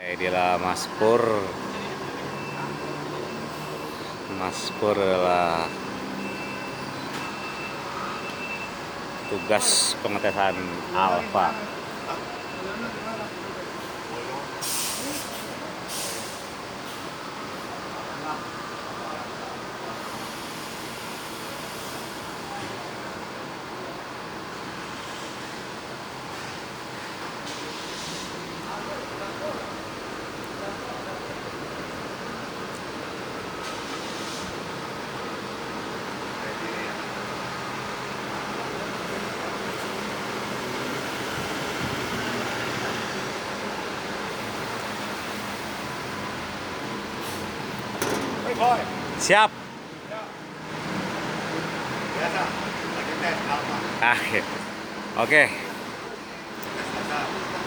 Inilah Mas Pur adalah tugas pengetesan alfa. Siap. Biasa, lagi tes alfa. Oke.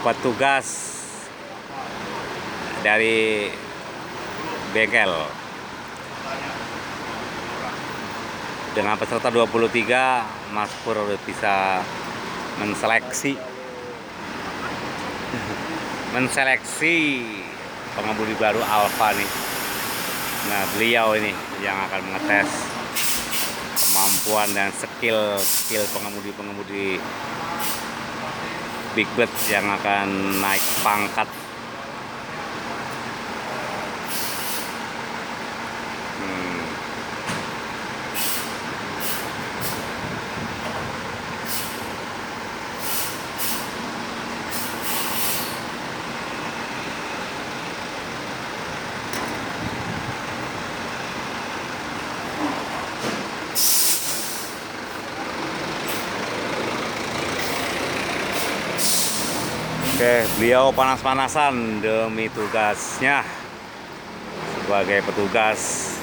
Petugas dari bengkel dengan peserta 23, Mas Pur udah bisa menseleksi pengemudi baru Alfa nih. Nah, beliau ini yang akan mengetes kemampuan dan skill pengemudi Big Bird yang akan naik pangkat. Oke, beliau panas-panasan demi tugasnya sebagai petugas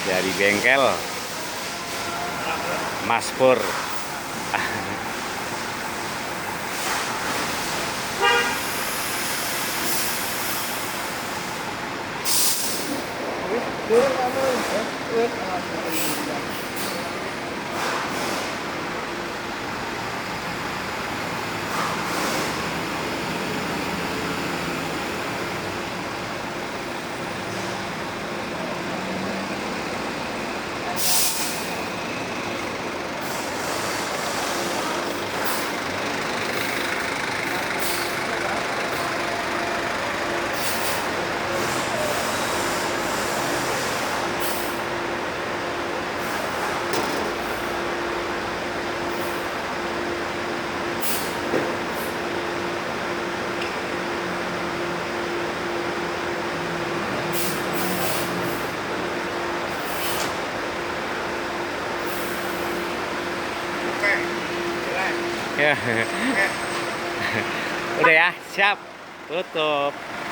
dari bengkel Mas Pur. Ya. Udah ya, siap. Tutup.